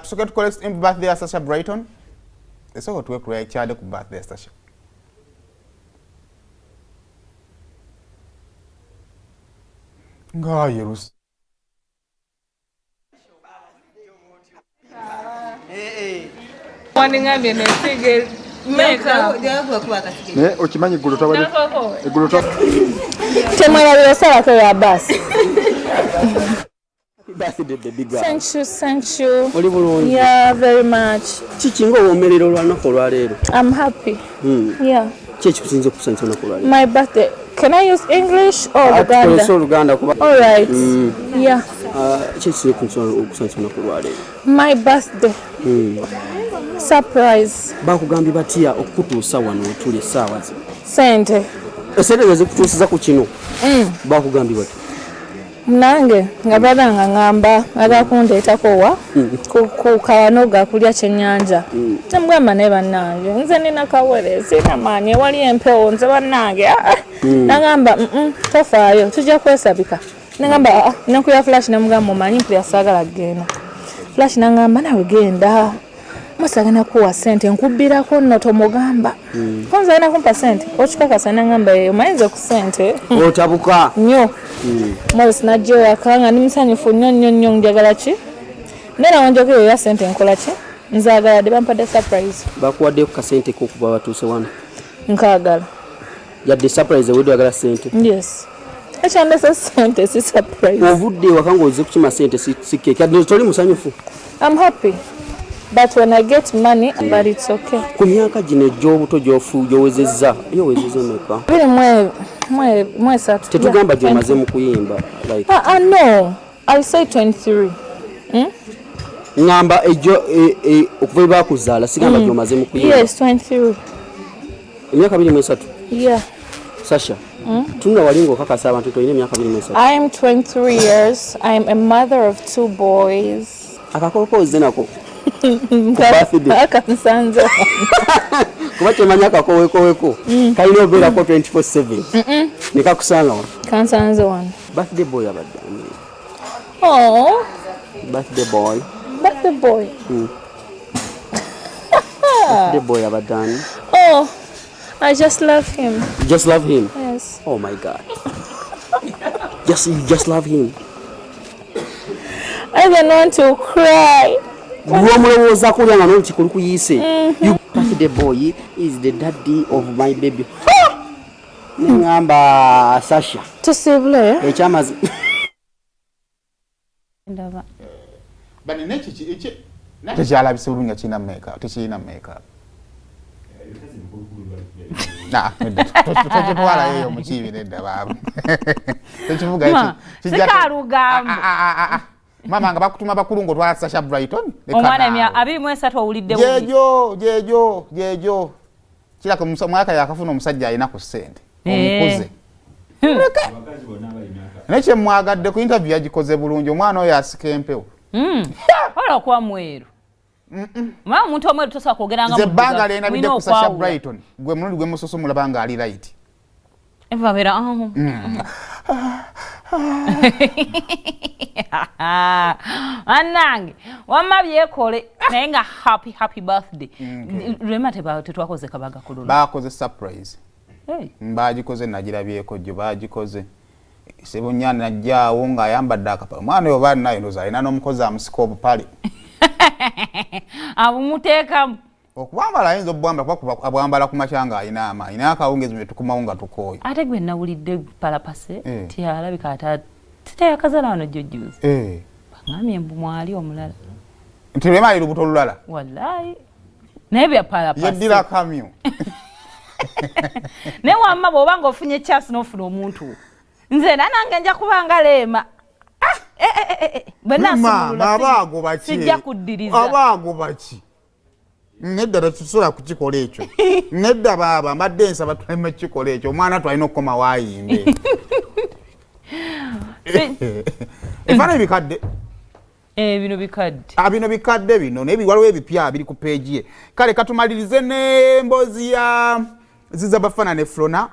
Tusooke tukole birthday ya Sasha Brighton. Esoko tuwe kyade ku birthday ya Sasha. Ngayirus. Wani ngambe nesige meka. Okimanyi gulu tabali. Gulu tabali. Temala byosala ko ya basi. Thank you. Yeah, very much. I'm happy. Yeah. My birthday. Can I use English or Luganda? All right. Yeah. My birthday. Surprise. Bakugambi batia okutuusa wano otuli sawa zi. Sente. Esente zikutuusiza ku kino. Bakugambi bati. Nange nga badanga ngamba agakundeetako wa ku kawanoga kulya kyennyanja. Temugamba ne bannange nze nina kawere sina maanyi wali empewo nze bannange nagamba tofaayo tujja kwesabika. Nagamba nakuya flash namugamba omanyi mpulira saagala kgenda. Flash nagamba nawe genda. Masagana kuwa sente nkubirako nno tomugamba. Konza ina kumpa sente. Ochikakasa nagamba omanyize ku sente. Otabuka. Nnyo. Mwezi najjo yakanga nimusanyufu nnyo njagala ki? Nera wanjogera ya sente nkola ki? Nzaagala de bampadde surprise. Bakuwadde ku kasente ko kuba batuuse wano. Nkagala. Yadde surprise wedo yagala sente. Yes. Echandese sente si surprise. Ovudde wakanga oze kukima sente si cake. Yadde toli musanyufu. I'm happy. But when I get money, but it's okay. Ku myaka gino gy'obuto gy'owezezza meka? Biri mwe satu. Tetugamba gy'omaze mu kuyimba. Like. No. I say 23. Ngamba okuva bakuzaala sigamba gy'omaze mu kuyimba. Yes, 23. Emyaka 23? Yeah. Sasha, tunna walingo okakasa abantu tolina emyaka 23. I'm 23 years. I'm a mother of 2 boys. Akakoko ozenako. Kansanze. Kuba kyemanya akakoweko. Kalina obeera ko 24/7. Nikakusanga wa. Kansanze one. Birthday boy abadde. Oh. Birthday boy. Birthday boy. Birthday boy abadde. Oh. I just love him. You just love him? Yes. Oh my God. You just love him. I don't want to cry. Gwomulowooza kulya nga n'oluti kulukuyise. You birthday boy is the daddy of my baby. Ngamba Sasha. Tusibule. Ekyamazi. Ndaba. Bani neki tekyalabise bulungi kina makeup, tekirina makeup. Tokitwala yeyo mukibi nedda baabu. Tekivuga eki. Sikalugamba. Mama nga bakutuma bakulungo twala Sasha Brighton. Omwana emya 23 owulidde bubi. Jejo. Kila ku mwaka yakafuna omusajja alina ku sente. Omukuze. Neche mwagadde ku interview yagikoze bulungi omwana oyo asika empewo. Wala kwa mweru. Mama omuntu omweru tosobola kwogeranga mu banga lena bidde ku Sasha Brighton. Gwe mulungi gwe mususumula banga ali right. Eva vera Anange wama byekole naye nga happy birthday. Lwema tetwakoze kabaga kulula. Bakoze surprise. Mbagikoze nagirabyeko gyo bagikoze. Sebunyana najjaawo nga ayambadde akapale. Mwana yo bali nayo ndoza ina n'omukozi amusika obupale. Abumuteekamu. Okubambala ayinza obwamba kuba abwambala ku machanga ayina ama. Ina akawungezi bwe tukumaunga tukoyo. Ate gwe nawulidde palapase tyalabika ata tetayakazala wano jjojjuzi. Bangamye mbu mwali omulala. Nti lwema ali lubuto olulala. Wallahi. Naye bya palapase. Yeddira kamyo. Ne wamma bw'obanga ofunye chance n'ofuna omuntu. Nze nange nja kubanga leema. Mama abago baki. Sijja kuddiriza. Abago baki. Nedda tusobola kukikola ekyo. Nedda baba mbadde nsaba tuleme kukikola ekyo. Omwana twalina okukoma waayimbe. Efana ebikadde. Bino bikadde. Bino bikadde bino waliwo ebipya biri ku page ye. Kale katumalirize n'emboozi ya Ziza Bafana ne Flona